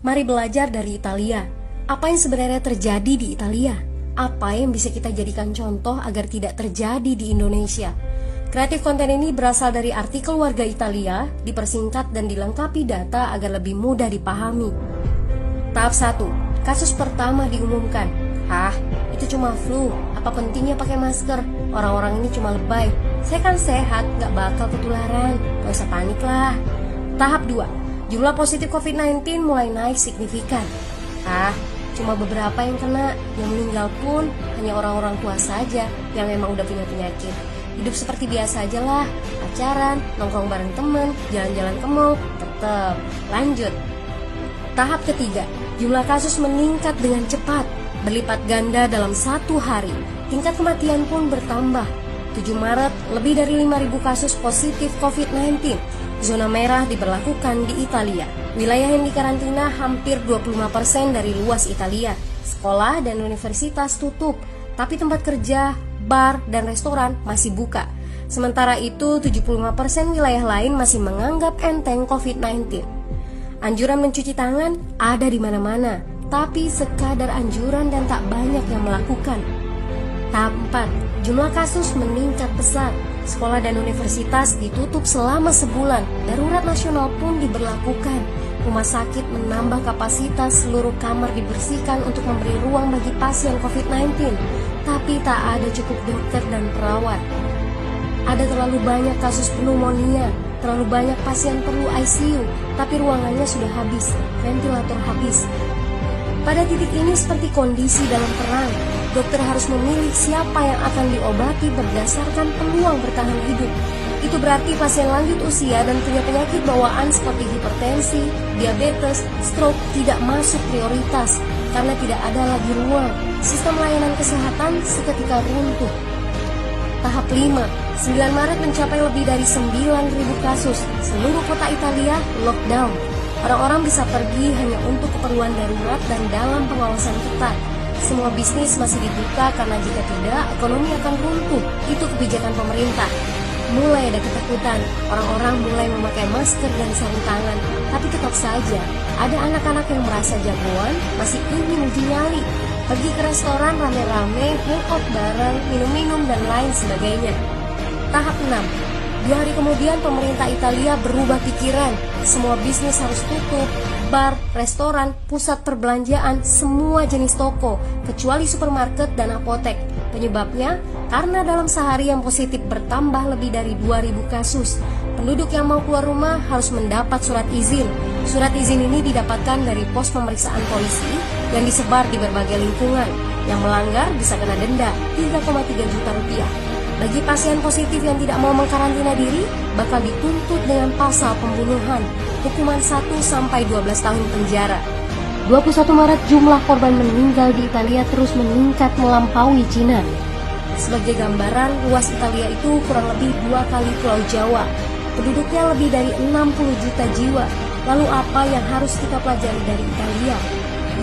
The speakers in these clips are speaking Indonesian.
Mari belajar dari Italia. Apa yang sebenarnya terjadi di Italia? Apa yang bisa kita jadikan contoh agar tidak terjadi di Indonesia? Kreatif konten ini berasal dari artikel Warga Italia, dipersingkat dan dilengkapi data agar lebih mudah dipahami. Tahap 1. Kasus pertama diumumkan. Itu cuma flu. Apa pentingnya pakai masker? Orang-orang ini cuma lebay. Saya kan sehat, gak bakal ketularan. Gak usah panik lah. Tahap 2. Jumlah positif COVID-19 mulai naik signifikan. Cuma beberapa yang kena. Yang meninggal pun hanya orang-orang tua saja yang memang udah punya penyakit. Hidup seperti biasa aja lah. Pacaran, nongkrong bareng temen, jalan-jalan ke mall, tetap lanjut. Tahap ketiga. Jumlah kasus meningkat dengan cepat, berlipat ganda dalam 1 hari. Tingkat kematian pun bertambah. 7 Maret, lebih dari 5.000 kasus positif COVID-19. Zona merah diberlakukan di Italia. Wilayah yang dikarantina hampir 25% dari luas Italia. Sekolah dan universitas tutup, tapi tempat kerja, bar, dan restoran masih buka. Sementara itu, 75% wilayah lain masih menganggap enteng COVID-19. Anjuran mencuci tangan ada di mana-mana, tapi sekadar anjuran dan tak banyak yang melakukan. Tahap 4. Jumlah kasus meningkat pesat. Sekolah dan universitas ditutup selama sebulan. Darurat nasional pun diberlakukan. Rumah sakit menambah kapasitas, seluruh kamar dibersihkan untuk memberi ruang bagi pasien COVID-19. Tapi tak ada cukup dokter dan perawat. Ada terlalu banyak kasus pneumonia, terlalu banyak pasien perlu ICU, tapi ruangannya sudah habis, ventilator habis. Pada titik ini seperti kondisi dalam perang. Dokter harus memilih siapa yang akan diobati berdasarkan peluang bertahan hidup. Itu berarti pasien lanjut usia dan punya penyakit bawaan seperti hipertensi, diabetes, stroke tidak masuk prioritas karena tidak ada lagi ruang. Sistem layanan kesehatan seketika runtuh. Tahap 5. 9 Maret mencapai lebih dari 9.000 kasus. Seluruh kota Italia lockdown. Orang-orang bisa pergi hanya untuk keperluan darurat dan dalam pengawasan ketat. Semua bisnis masih dibuka karena jika tidak, ekonomi akan runtuh. Itu kebijakan pemerintah. Mulai ada ketakutan, orang-orang mulai memakai masker dan sarung tangan. Tapi tetap saja, ada anak-anak yang merasa jagoan, masih ingin uji nyali. Pergi ke restoran rame-rame, hangout bareng, minum-minum dan lain sebagainya. Tahap 6. 2 hari kemudian pemerintah Italia berubah pikiran. Semua bisnis harus tutup. Bar, restoran, pusat perbelanjaan, semua jenis toko, kecuali supermarket dan apotek. Penyebabnya, karena dalam sehari yang positif bertambah lebih dari 2.000 kasus. Penduduk yang mau keluar rumah harus mendapat surat izin. Surat izin ini didapatkan dari pos pemeriksaan polisi yang disebar di berbagai lingkungan. Yang melanggar bisa kena denda 3,3 juta rupiah. Bagi pasien positif yang tidak mau mengkarantina diri, bakal dituntut dengan pasal pembunuhan, hukuman 1-12 tahun penjara. 21 Maret jumlah korban meninggal di Italia terus meningkat melampaui Cina. Sebagai gambaran, luas Italia itu kurang lebih 2 kali Pulau Jawa. Penduduknya lebih dari 60 juta jiwa. Lalu apa yang harus kita pelajari dari Italia?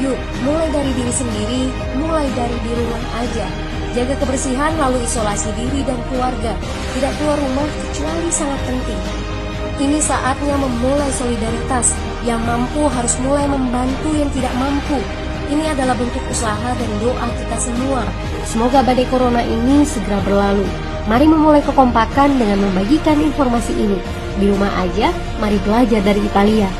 Yuk, mulai dari diri sendiri, mulai dari di rumah aja. Jaga kebersihan lalu isolasi diri dan keluarga. Tidak keluar rumah kecuali sangat penting. Ini saatnya memulai solidaritas. Yang mampu harus mulai membantu yang tidak mampu. Ini adalah bentuk usaha dan doa kita semua. Semoga badai corona ini segera berlalu. Mari memulai kekompakan dengan membagikan informasi ini. Di rumah aja, mari belajar dari Italia.